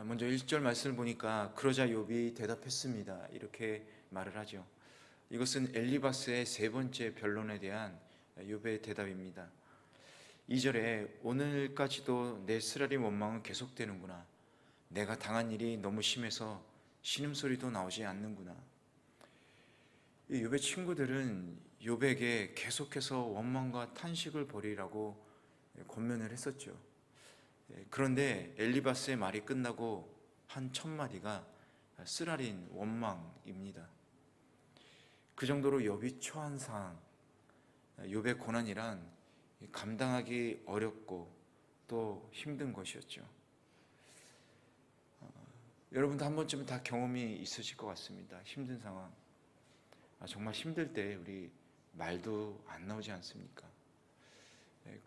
먼저 1절 말씀을 보니까 그러자 욥이 대답했습니다. 이렇게 말을 하죠. 이것은 엘리바스의 세 번째 변론에 대한 욥의 대답입니다. 2절에 오늘까지도 내 쓰라린 원망은 계속되는구나. 내가 당한 일이 너무 심해서 신음소리도 나오지 않는구나. 이 욥의 친구들은 욥에게 계속해서 원망과 탄식을 벌이라고 권면을 했었죠. 그런데 엘리바스의 말이 끝나고 한 첫 마디가 쓰라린 원망입니다. 그 정도로 욥이 처한 상황, 욥의 고난이란 감당하기 어렵고 또 힘든 것이었죠. 여러분도 한 번쯤은 다 경험이 있으실 것 같습니다. 힘든 상황. 정말 힘들 때 우리 말도 안 나오지 않습니까?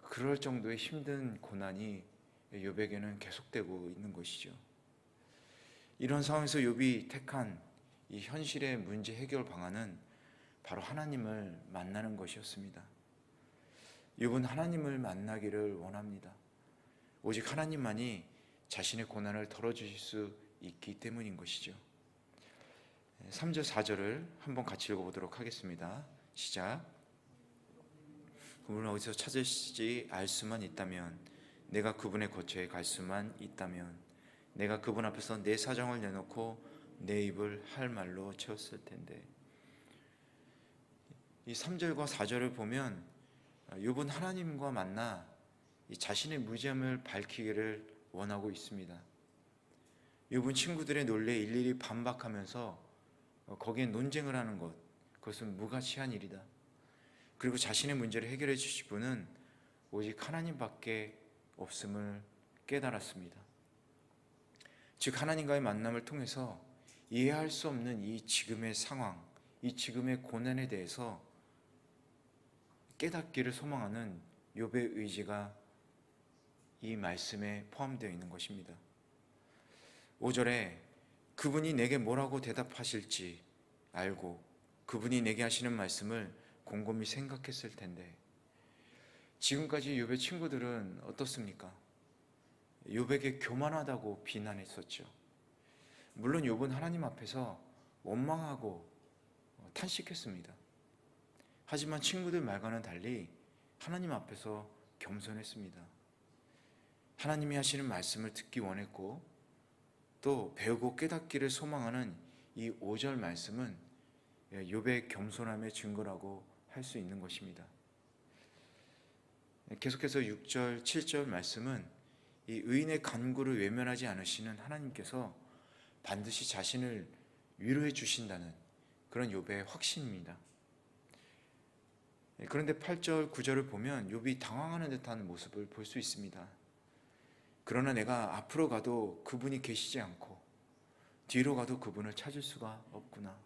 그럴 정도의 힘든 고난이 욥에게는 계속되고 있는 것이죠. 이런 상황에서 욥이 택한 이 현실의 문제 해결 방안은 바로 하나님을 만나는 것이었습니다. 욥은 하나님을 만나기를 원합니다. 오직 하나님만이 자신의 고난을 덜어주실 수 있기 때문인 것이죠. 3절 4절을 한번 같이 읽어보도록 하겠습니다. 시작. 그분을 어디서 찾으시지 알 수만 있다면, 내가 그분의 거처에 갈 수만 있다면, 내가 그분 앞에서 내 사정을 내놓고 내 입을 할 말로 채웠을 텐데. 이 3절과 4절을 보면 욥은 하나님과 만나 자신의 무지함을 밝히기를 원하고 있습니다. 욥은 친구들의 논리에 일일이 반박하면서 거기에 논쟁을 하는 것, 그것은 무가치한 일이다. 그리고 자신의 문제를 해결해 주실 분은 오직 하나님밖에 없음을 깨달았습니다. 즉 하나님과의 만남을 통해서 이해할 수 없는 이 지금의 상황, 이 지금의 고난에 대해서 깨닫기를 소망하는 욥의 의지가 이 말씀에 포함되어 있는 것입니다. 5절에 그분이 내게 뭐라고 대답하실지 알고 그분이 내게 하시는 말씀을 곰곰이 생각했을 텐데. 지금까지 욥의 친구들은 어떻습니까? 욥에게 교만하다고 비난했었죠. 물론 욥은 하나님 앞에서 원망하고 탄식했습니다. 하지만 친구들 말과는 달리 하나님 앞에서 겸손했습니다. 하나님이 하시는 말씀을 듣기 원했고 또 배우고 깨닫기를 소망하는 이 5절 말씀은 욥의 겸손함의 증거라고 할 수 있는 것입니다. 계속해서 6절, 7절 말씀은 이 의인의 간구를 외면하지 않으시는 하나님께서 반드시 자신을 위로해 주신다는 그런 욥의 확신입니다. 그런데 8절, 9절을 보면 욥이 당황하는 듯한 모습을 볼 수 있습니다. 그러나 내가 앞으로 가도 그분이 계시지 않고 뒤로 가도 그분을 찾을 수가 없구나.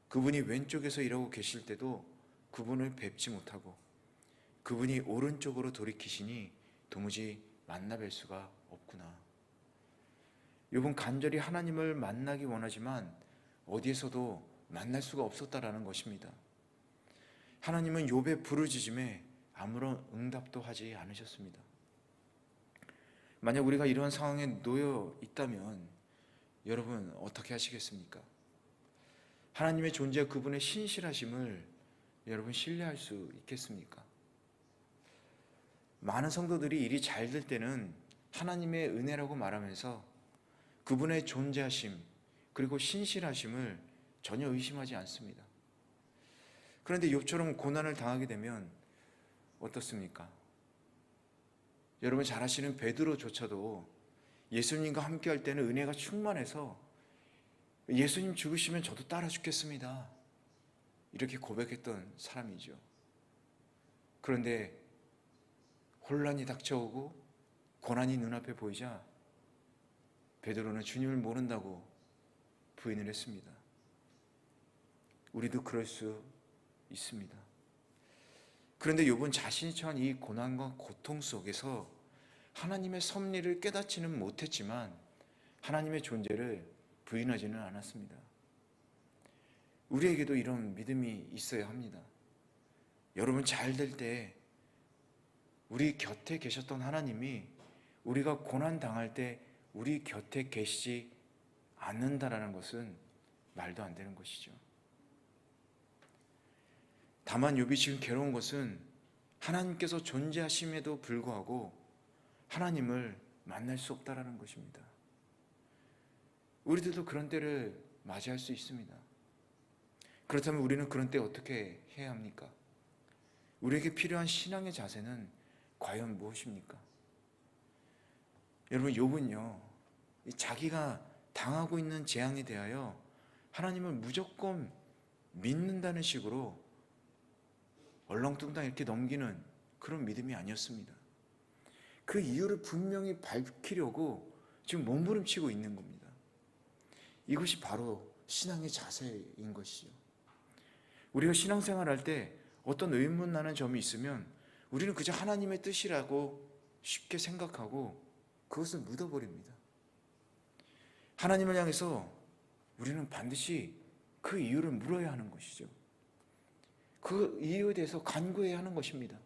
그분이 왼쪽에서 일하고 계실 때도 그분을 뵙지 못하고 그분이 오른쪽으로 돌이키시니 도무지 만나 뵐 수가 없구나. 욥은 간절히 하나님을 만나기 원하지만 어디에서도 만날 수가 없었다라는 것입니다. 하나님은 욥의 부르짖음에 아무런 응답도 하지 않으셨습니다. 만약 우리가 이런 상황에 놓여 있다면 여러분 어떻게 하시겠습니까? 하나님의 존재와 그분의 신실하심을 여러분 신뢰할 수 있겠습니까? 많은 성도들이 일이 잘 될 때는 하나님의 은혜라고 말하면서 그분의 존재하심 그리고 신실하심을 전혀 의심하지 않습니다. 그런데 욥처럼 고난을 당하게 되면 어떻습니까? 여러분 잘 아시는 베드로조차도 예수님과 함께 할 때는 은혜가 충만해서 예수님 죽으시면 저도 따라 죽겠습니다. 이렇게 고백했던 사람이죠. 그런데 혼란이 닥쳐오고 고난이 눈앞에 보이자 베드로는 주님을 모른다고 부인을 했습니다. 우리도 그럴 수 있습니다. 그런데 욥은 자신이 처한 이 고난과 고통 속에서 하나님의 섭리를 깨닫지는 못했지만 하나님의 존재를 부인하지는 않았습니다. 우리에게도 이런 믿음이 있어야 합니다. 여러분 잘 될 때 우리 곁에 계셨던 하나님이 우리가 고난 당할 때 우리 곁에 계시지 않는다라는 것은 말도 안 되는 것이죠. 다만 욥이 지금 괴로운 것은 하나님께서 존재하심에도 불구하고 하나님을 만날 수 없다라는 것입니다. 우리들도 그런 때를 맞이할 수 있습니다. 그렇다면 우리는 그런 때 어떻게 해야 합니까? 우리에게 필요한 신앙의 자세는 과연 무엇입니까? 여러분, 욥은요, 자기가 당하고 있는 재앙에 대하여 하나님을 무조건 믿는다는 식으로 얼렁뚱땅 이렇게 넘기는 그런 믿음이 아니었습니다. 그 이유를 분명히 밝히려고 지금 몸부림치고 있는 겁니다. 이것이 바로 신앙의 자세인 것이죠. 우리가 신앙생활할 때 어떤 의문나는 점이 있으면 우리는 그저 하나님의 뜻이라고 쉽게 생각하고 그것을 묻어버립니다. 하나님을 향해서 우리는 반드시 그 이유를 물어야 하는 것이죠. 그 이유에 대해서 간구해야 하는 것입니다.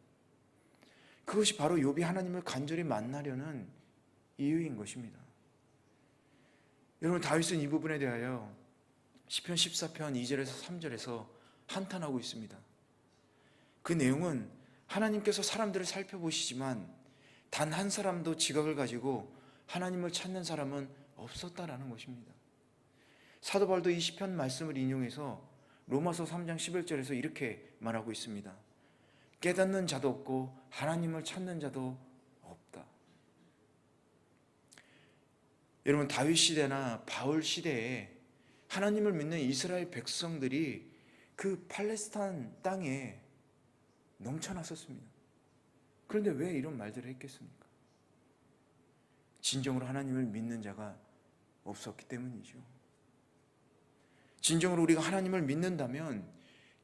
그것이 바로 욥이 하나님을 간절히 만나려는 이유인 것입니다. 여러분, 다윗은 이 부분에 대하여 시편 14편 2절에서 3절에서 한탄하고 있습니다. 그 내용은 하나님께서 사람들을 살펴보시지만 단 한 사람도 지각을 가지고 하나님을 찾는 사람은 없었다라는 것입니다. 사도 바울도 이 시편 말씀을 인용해서 로마서 3장 11절에서 이렇게 말하고 있습니다. 깨닫는 자도 없고 하나님을 찾는 자도 없다. 여러분, 다윗 시대나 바울 시대에 하나님을 믿는 이스라엘 백성들이 그 팔레스타인 땅에 넘쳐났었습니다. 그런데 왜 이런 말들을 했겠습니까? 진정으로 하나님을 믿는 자가 없었기 때문이죠. 진정으로 우리가 하나님을 믿는다면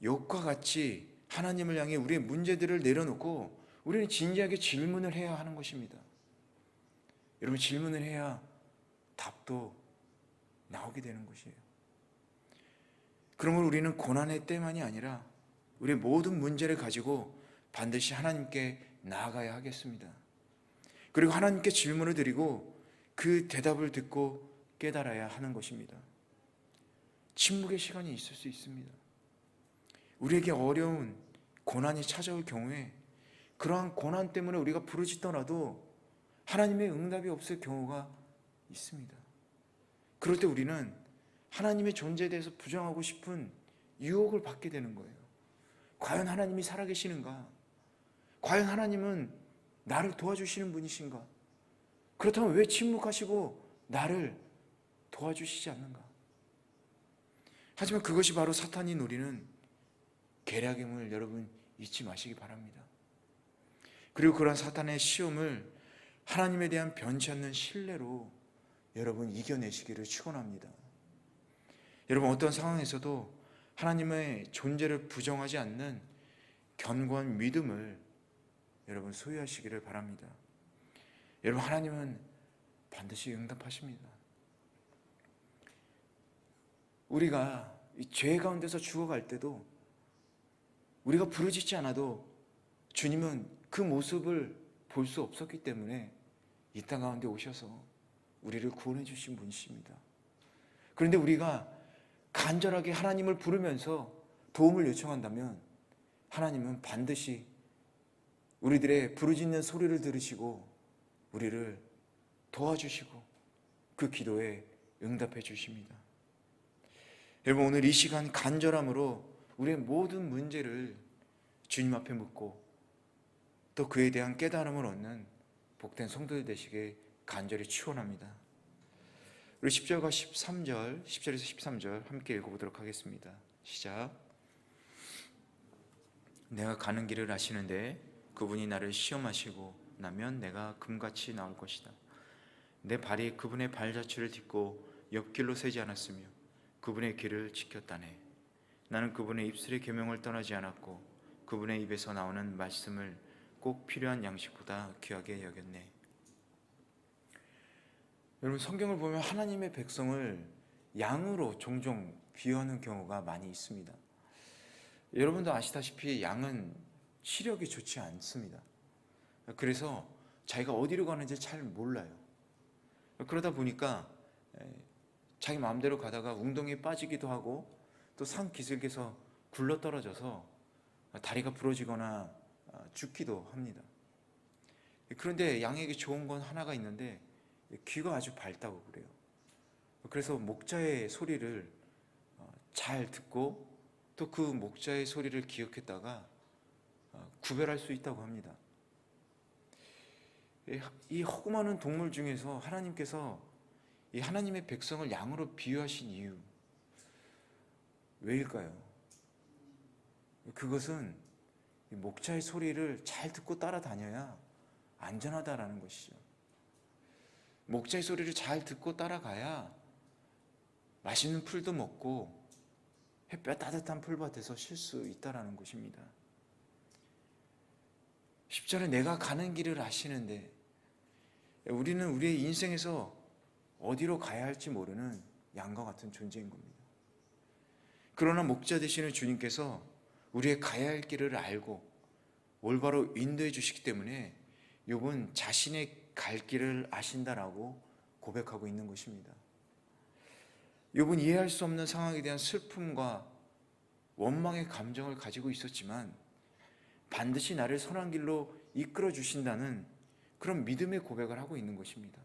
욥과 같이 하나님을 향해 우리의 문제들을 내려놓고 우리는 진지하게 질문을 해야 하는 것입니다. 여러분, 질문을 해야 답도 나오게 되는 것이에요. 그러므로 우리는 고난의 때만이 아니라 우리의 모든 문제를 가지고 반드시 하나님께 나아가야 하겠습니다. 그리고 하나님께 질문을 드리고 그 대답을 듣고 깨달아야 하는 것입니다. 침묵의 시간이 있을 수 있습니다. 우리에게 어려운 고난이 찾아올 경우에 그러한 고난 때문에 우리가 부르짖더라도 하나님의 응답이 없을 경우가 있습니다. 그럴 때 우리는 하나님의 존재에 대해서 부정하고 싶은 유혹을 받게 되는 거예요. 과연 하나님이 살아계시는가? 과연 하나님은 나를 도와주시는 분이신가? 그렇다면 왜 침묵하시고 나를 도와주시지 않는가? 하지만 그것이 바로 사탄이 노리는 계략임을 여러분 잊지 마시기 바랍니다. 그리고 그러한 사탄의 시험을 하나님에 대한 변치 않는 신뢰로 여러분 이겨내시기를 축원합니다. 여러분, 어떤 상황에서도 하나님의 존재를 부정하지 않는 견고한 믿음을 여러분 소유하시기를 바랍니다. 여러분, 하나님은 반드시 응답하십니다. 우리가 이 죄 가운데서 죽어갈 때도 우리가 부르짖지 않아도 주님은 그 모습을 볼 수 없었기 때문에 이 땅 가운데 오셔서 우리를 구원해 주신 분이십니다. 그런데 우리가 간절하게 하나님을 부르면서 도움을 요청한다면 하나님은 반드시 우리들의 부르짖는 소리를 들으시고 우리를 도와주시고 그 기도에 응답해 주십니다. 여러분, 오늘 이 시간 간절함으로 우리의 모든 문제를 주님 앞에 묻고 또 그에 대한 깨달음을 얻는 복된 성도들 되시길 간절히 축원합니다. 우리 10절과 13절, 10절에서 13절 함께 읽어보도록 하겠습니다. 시작. 내가 가는 길을 아시는데 그분이 나를 시험하시고 나면 내가 금같이 나올 것이다. 내 발이 그분의 발자취를 딛고 옆길로 새지 않았으며 그분의 길을 지켰다네. 나는 그분의 입술의 계명을 떠나지 않았고 그분의 입에서 나오는 말씀을 꼭 필요한 양식보다 귀하게 여겼네. 여러분, 성경을 보면 하나님의 백성을 양으로 종종 비유하는 경우가 많이 있습니다. 여러분도 아시다시피 양은 시력이 좋지 않습니다. 그래서 자기가 어디로 가는지 잘 몰라요. 그러다 보니까 자기 마음대로 가다가 웅덩이에 빠지기도 하고 또 산 기슭에서 굴러 떨어져서 다리가 부러지거나 죽기도 합니다. 그런데 양에게 좋은 건 하나가 있는데 귀가 아주 밝다고 그래요. 그래서 목자의 소리를 잘 듣고 또 그 목자의 소리를 기억했다가 구별할 수 있다고 합니다. 이 허구많은 동물 중에서 하나님께서 이 하나님의 백성을 양으로 비유하신 이유 왜일까요? 그것은 목자의 소리를 잘 듣고 따라다녀야 안전하다라는 것이죠. 목자의 소리를 잘 듣고 따라가야 맛있는 풀도 먹고 햇볕 따뜻한 풀밭에서 쉴 수 있다라는 것입니다. 10절에 내가 가는 길을 아시는데 우리는 우리의 인생에서 어디로 가야 할지 모르는 양과 같은 존재인 겁니다. 그러나 목자 되시는 주님께서 우리의 가야 할 길을 알고 올바로 인도해 주시기 때문에 욥은 자신의 갈 길을 아신다라고 고백하고 있는 것입니다. 욥은 이해할 수 없는 상황에 대한 슬픔과 원망의 감정을 가지고 있었지만 반드시 나를 선한 길로 이끌어 주신다는 그런 믿음의 고백을 하고 있는 것입니다.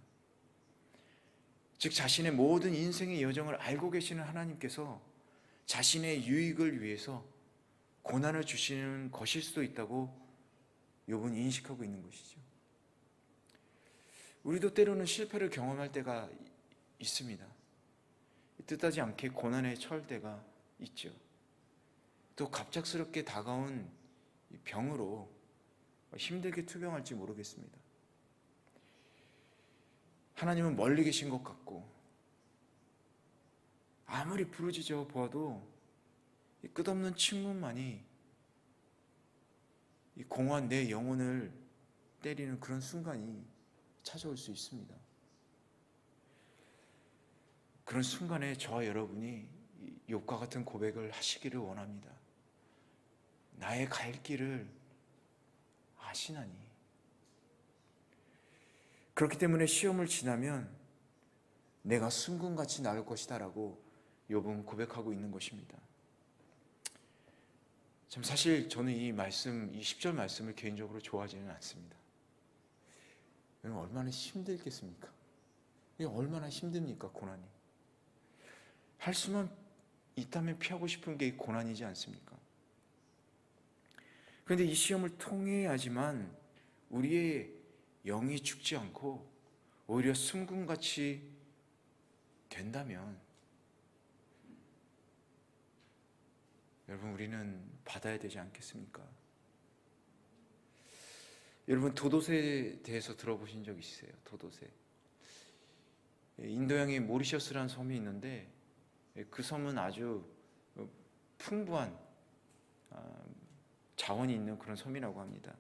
즉 자신의 모든 인생의 여정을 알고 계시는 하나님께서 자신의 유익을 위해서 고난을 주시는 것일 수도 있다고 욥은 인식하고 있는 것이죠. 우리도 때로는 실패를 경험할 때가 있습니다. 뜻하지 않게 고난에 처할 때가 있죠. 또 갑작스럽게 다가온 병으로 힘들게 투병할지 모르겠습니다. 하나님은 멀리 계신 것 같고 아무리 부르짖어 보아도 이 끝없는 침문만이 이 공허한 내 영혼을 때리는 그런 순간이 찾아올 수 있습니다. 그런 순간에 저와 여러분이 욥과 같은 고백을 하시기를 원합니다. 나의 갈 길을 아시나니. 그렇기 때문에 시험을 지나면 내가 순금같이 나을 것이다 라고 욥은 고백하고 있는 것입니다. 참 사실 저는 이 10절 말씀을 개인적으로 좋아하지는 않습니다. 얼마나 힘들겠습니까? 이게 얼마나 힘듭니까, 고난이? 할 수만 있다면 피하고 싶은 게 고난이지 않습니까? 그런데 이 시험을 통해야지만 우리의 영이 죽지 않고 오히려 순금같이 된다면 여러분 우리는 받아야 되지 않겠습니까? 여러분 도도새에 대해서 들어보신 적 있으세요? 도도새. 인도양의 모리셔스라는 섬이 있는데 그 섬은 아주 풍부한 자원이 있는 그런 섬이라고 합니다.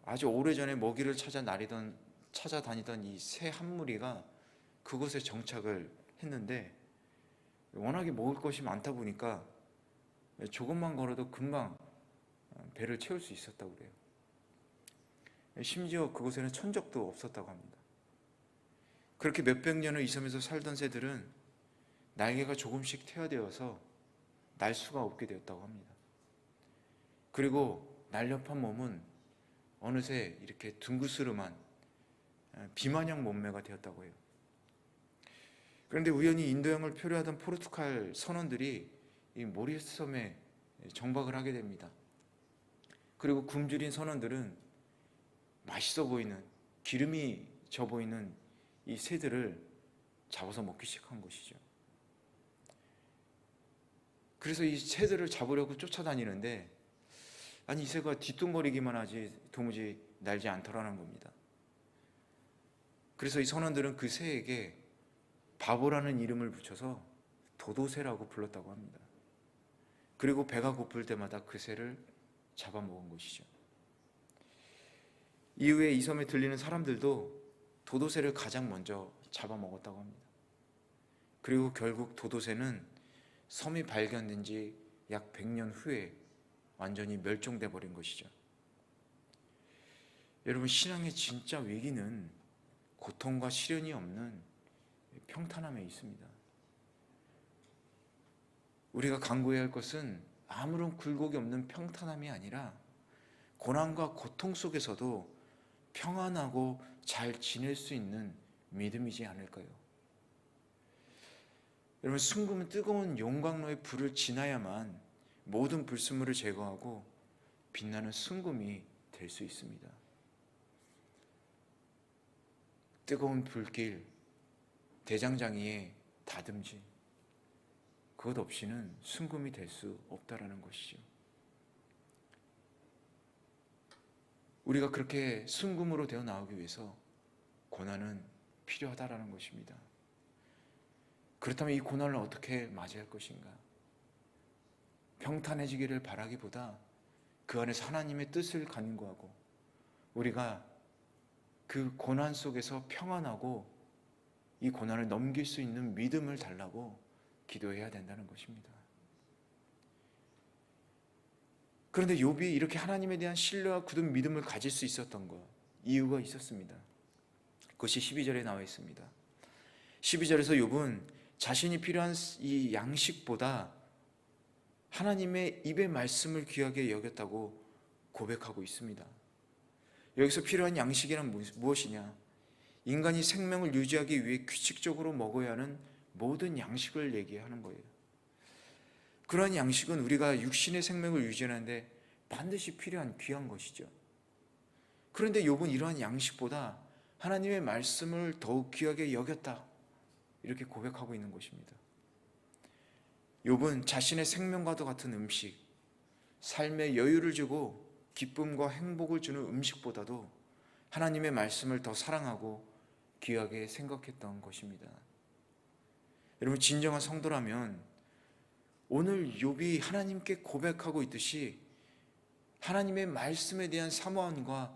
아주 오래전에 먹이를 찾아다니던 이 새 한 무리가 그곳에 정착을 했는데 워낙에 먹을 것이 많다 보니까 조금만 걸어도 금방 배를 채울 수 있었다고 그래요. 심지어 그곳에는 천적도 없었다고 합니다. 그렇게 몇백 년을 이 섬에서 살던 새들은 날개가 조금씩 퇴화되어서 날 수가 없게 되었다고 합니다. 그리고 날렵한 몸은 어느새 이렇게 둥그스름한 비만형 몸매가 되었다고 해요. 그런데 우연히 인도양을 표류하던 포르투갈 선원들이 이 모리셔스 섬에 정박을 하게 됩니다. 그리고 굶주린 선원들은 맛있어 보이는 기름이 져 보이는 이 새들을 잡아서 먹기 시작한 것이죠. 그래서 이 새들을 잡으려고 쫓아다니는데 아니 이 새가 뒤뚱거리기만 하지 도무지 날지 않더라는 겁니다. 그래서 이 선원들은 그 새에게 바보라는 이름을 붙여서 도도새라고 불렀다고 합니다. 그리고 배가 고플 때마다 그 새를 잡아먹은 것이죠. 이후에 이 섬에 들리는 사람들도 도도새를 가장 먼저 잡아먹었다고 합니다. 그리고 결국 도도새는 섬이 발견된 지 약 100년 후에 완전히 멸종돼 버린 것이죠. 여러분 신앙의 진짜 위기는 고통과 시련이 없는 평탄함에 있습니다. 우리가 간구해야 할 것은 아무런 굴곡이 없는 평탄함이 아니라 고난과 고통 속에서도 평안하고 잘 지낼 수 있는 믿음이지 않을까요? 여러분, 순금은 뜨거운 용광로의 불을 지나야만 모든 불순물을 제거하고 빛나는 순금이 될 수 있습니다. 뜨거운 불길, 대장장이의 다듬지, 그것 없이는 순금이 될 수 없다라는 것이죠. 우리가 그렇게 순금으로 되어 나오기 위해서 고난은 필요하다라는 것입니다. 그렇다면 이 고난을 어떻게 맞이할 것인가? 평탄해지기를 바라기보다 그 안에서 하나님의 뜻을 간구하고 우리가 그 고난 속에서 평안하고 이 고난을 넘길 수 있는 믿음을 달라고 기도해야 된다는 것입니다. 그런데 욥이 이렇게 하나님에 대한 신뢰와 굳은 믿음을 가질 수 있었던 것, 이유가 있었습니다. 그것이 12절에 나와 있습니다. 12절에서 욥은 자신이 필요한 이 양식보다 하나님의 입의 말씀을 귀하게 여겼다고 고백하고 있습니다. 여기서 필요한 양식이란 무엇이냐? 인간이 생명을 유지하기 위해 규칙적으로 먹어야 하는 모든 양식을 얘기하는 거예요. 그러한 양식은 우리가 육신의 생명을 유지하는데 반드시 필요한 귀한 것이죠. 그런데 욥은 이러한 양식보다 하나님의 말씀을 더욱 귀하게 여겼다, 이렇게 고백하고 있는 것입니다. 욥은 자신의 생명과도 같은 음식, 삶에 여유를 주고 기쁨과 행복을 주는 음식보다도 하나님의 말씀을 더 사랑하고 귀하게 생각했던 것입니다. 여러분, 진정한 성도라면 오늘 욥이 하나님께 고백하고 있듯이 하나님의 말씀에 대한 사모함과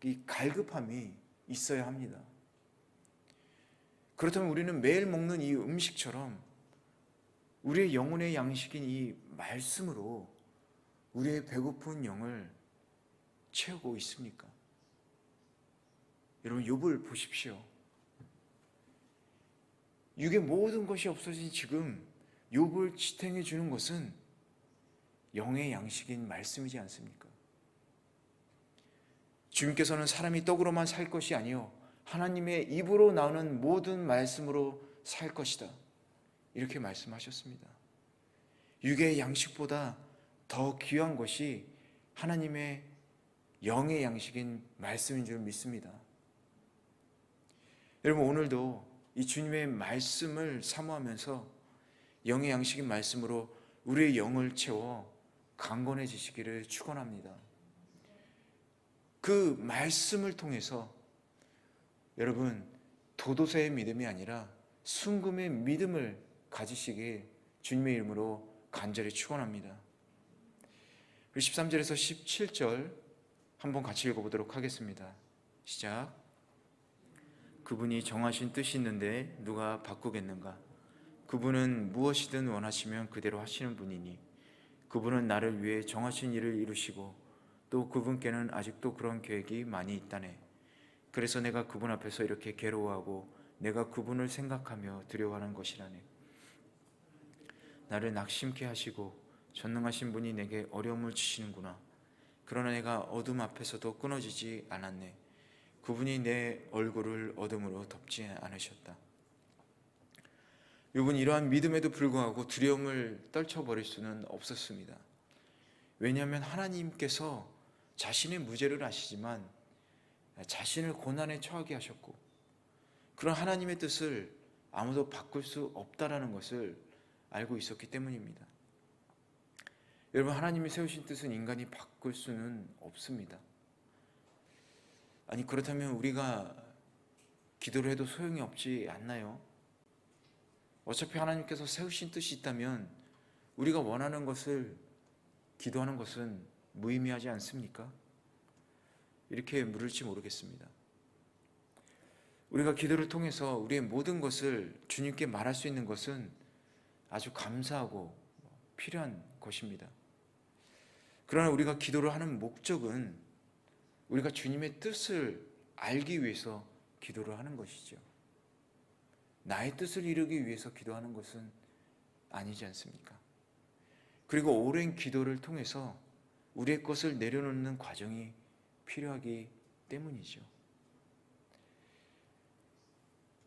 이 갈급함이 있어야 합니다. 그렇다면 우리는 매일 먹는 이 음식처럼 우리의 영혼의 양식인 이 말씀으로 우리의 배고픈 영을 채우고 있습니까? 여러분, 욥을 보십시오. 육의 모든 것이 없어진 지금 욥을 지탱해 주는 것은 영의 양식인 말씀이지 않습니까? 주님께서는 사람이 떡으로만 살 것이 아니요 하나님의 입으로 나오는 모든 말씀으로 살 것이다, 이렇게 말씀하셨습니다. 육의 양식보다 더 귀한 것이 하나님의 영의 양식인 말씀인 줄 믿습니다. 여러분, 오늘도 이 주님의 말씀을 사모하면서 영의 양식인 말씀으로 우리의 영을 채워 강건해지시기를 축원합니다. 그 말씀을 통해서 여러분, 도도새의 믿음이 아니라 순금의 믿음을 가지시길 주님의 이름으로 간절히 축원합니다. 13절에서 17절 한번 같이 읽어보도록 하겠습니다. 시작. 그분이 정하신 뜻이 있는데 누가 바꾸겠는가? 그분은 무엇이든 원하시면 그대로 하시는 분이니 그분은 나를 위해 정하신 일을 이루시고 또 그분께는 아직도 그런 계획이 많이 있다네. 그래서 내가 그분 앞에서 이렇게 괴로워하고 내가 그분을 생각하며 두려워하는 것이라네. 나를 낙심케 하시고 전능하신 분이 내게 어려움을 주시는구나. 그러나 내가 어둠 앞에서도 끊어지지 않았네. 그분이 내 얼굴을 어둠으로 덮지 않으셨다. 욥은 이러한 믿음에도 불구하고 두려움을 떨쳐버릴 수는 없었습니다. 왜냐하면 하나님께서 자신의 무죄를 아시지만 자신을 고난에 처하게 하셨고 그런 하나님의 뜻을 아무도 바꿀 수 없다라는 것을 알고 있었기 때문입니다. 여러분, 하나님이 세우신 뜻은 인간이 바꿀 수는 없습니다. 아니, 그렇다면 우리가 기도를 해도 소용이 없지 않나요? 어차피 하나님께서 세우신 뜻이 있다면 우리가 원하는 것을 기도하는 것은 무의미하지 않습니까? 이렇게 물을지 모르겠습니다. 우리가 기도를 통해서 우리의 모든 것을 주님께 말할 수 있는 것은 아주 감사하고 필요한 것입니다. 그러나 우리가 기도를 하는 목적은 우리가 주님의 뜻을 알기 위해서 기도를 하는 것이죠. 나의 뜻을 이루기 위해서 기도하는 것은 아니지 않습니까? 그리고 오랜 기도를 통해서 우리의 것을 내려놓는 과정이 필요하기 때문이죠.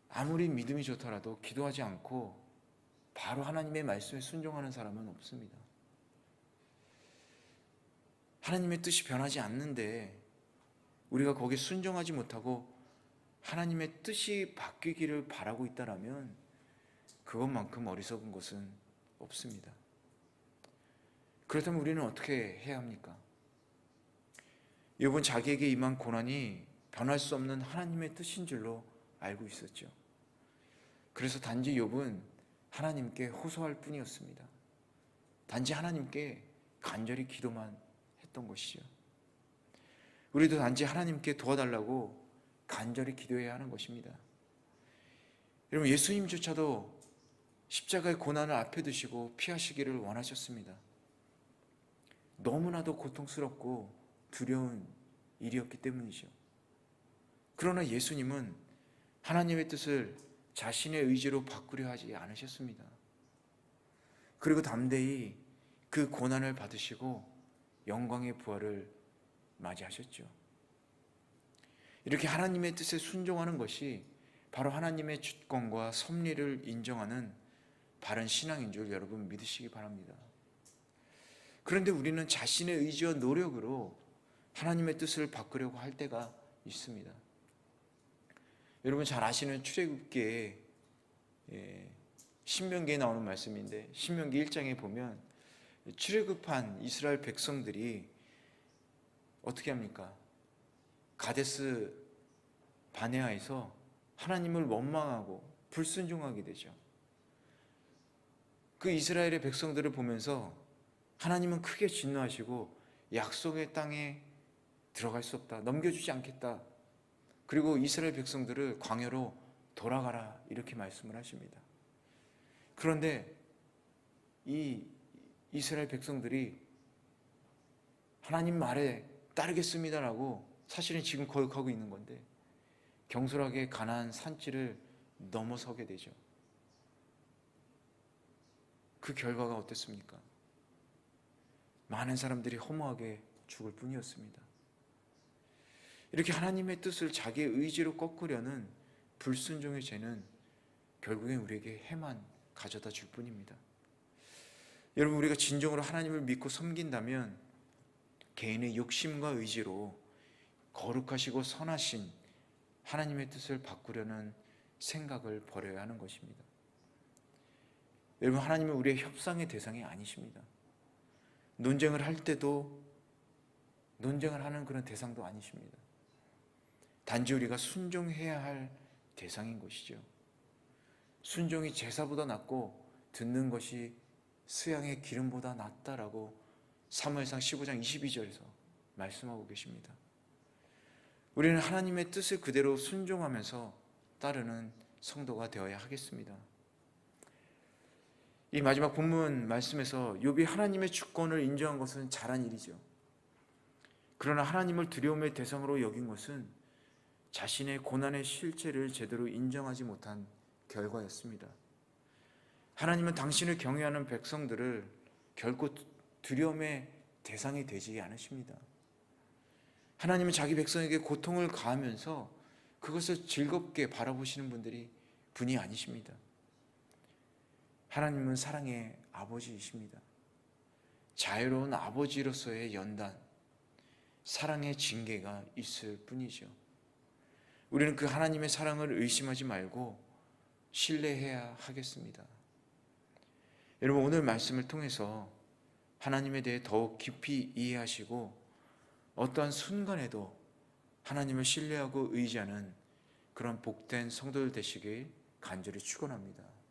아무리 믿음이 좋더라도 기도하지 않고 바로 하나님의 말씀에 순종하는 사람은 없습니다. 하나님의 뜻이 변하지 않는데 우리가 거기에 순종하지 못하고 하나님의 뜻이 바뀌기를 바라고 있다라면 그것만큼 어리석은 것은 없습니다. 그렇다면 우리는 어떻게 해야 합니까? 욥은 자기에게 임한 고난이 변할 수 없는 하나님의 뜻인 줄로 알고 있었죠. 그래서 단지 욥은 하나님께 호소할 뿐이었습니다. 단지 하나님께 간절히 기도만 했던 것이죠. 우리도 단지 하나님께 도와달라고 간절히 기도해야 하는 것입니다. 여러분, 예수님조차도 십자가의 고난을 앞에 두시고 피하시기를 원하셨습니다. 너무나도 고통스럽고 두려운 일이었기 때문이죠. 그러나 예수님은 하나님의 뜻을 자신의 의지로 바꾸려 하지 않으셨습니다. 그리고 담대히 그 고난을 받으시고 영광의 부활을 맞이하셨죠. 이렇게 하나님의 뜻에 순종하는 것이 바로 하나님의 주권과 섭리를 인정하는 바른 신앙인 줄 여러분 믿으시기 바랍니다. 그런데 우리는 자신의 의지와 노력으로 하나님의 뜻을 바꾸려고 할 때가 있습니다. 여러분 잘 아시는 출애굽기에 신명기에 나오는 말씀인데 신명기 1장에 보면 출애굽한 이스라엘 백성들이 어떻게 합니까? 가데스 바네아에서 하나님을 원망하고 불순종하게 되죠. 그 이스라엘의 백성들을 보면서 하나님은 크게 진노하시고 약속의 땅에 들어갈 수 없다, 넘겨주지 않겠다. 그리고 이스라엘 백성들을 광야로 돌아가라 이렇게 말씀을 하십니다. 그런데 이 이스라엘 백성들이 하나님 말에 따르겠습니다라고 사실은 지금 거역하고 있는 건데 경솔하게 가나안 산지를 넘어서게 되죠. 그 결과가 어땠습니까? 많은 사람들이 허무하게 죽을 뿐이었습니다. 이렇게 하나님의 뜻을 자기의 의지로 꺾으려는 불순종의 죄는 결국엔 우리에게 해만 가져다 줄 뿐입니다. 여러분, 우리가 진정으로 하나님을 믿고 섬긴다면 개인의 욕심과 의지로 거룩하시고 선하신 하나님의 뜻을 바꾸려는 생각을 버려야 하는 것입니다. 여러분, 하나님은 우리의 협상의 대상이 아니십니다. 논쟁을 할 때도 논쟁을 하는 그런 대상도 아니십니다. 단지 우리가 순종해야 할 대상인 것이죠. 순종이 제사보다 낫고 듣는 것이 수양의 기름보다 낫다라고 사무엘상 15장 22절에서 말씀하고 계십니다. 우리는 하나님의 뜻을 그대로 순종하면서 따르는 성도가 되어야 하겠습니다. 이 마지막 본문 말씀에서 욥이 하나님의 주권을 인정한 것은 잘한 일이죠. 그러나 하나님을 두려움의 대상으로 여긴 것은 자신의 고난의 실체를 제대로 인정하지 못한 결과였습니다. 하나님은 당신을 경외하는 백성들을 결코 두려움의 대상이 되지 않으십니다. 하나님은 자기 백성에게 고통을 가하면서 그것을 즐겁게 바라보시는 분이 아니십니다. 하나님은 사랑의 아버지이십니다. 자유로운 아버지로서의 연단, 사랑의 징계가 있을 뿐이죠. 우리는 그 하나님의 사랑을 의심하지 말고 신뢰해야 하겠습니다. 여러분, 오늘 말씀을 통해서 하나님에 대해 더욱 깊이 이해하시고 어떠한 순간에도 하나님을 신뢰하고 의지하는 그런 복된 성도들 되시길 간절히 축원합니다.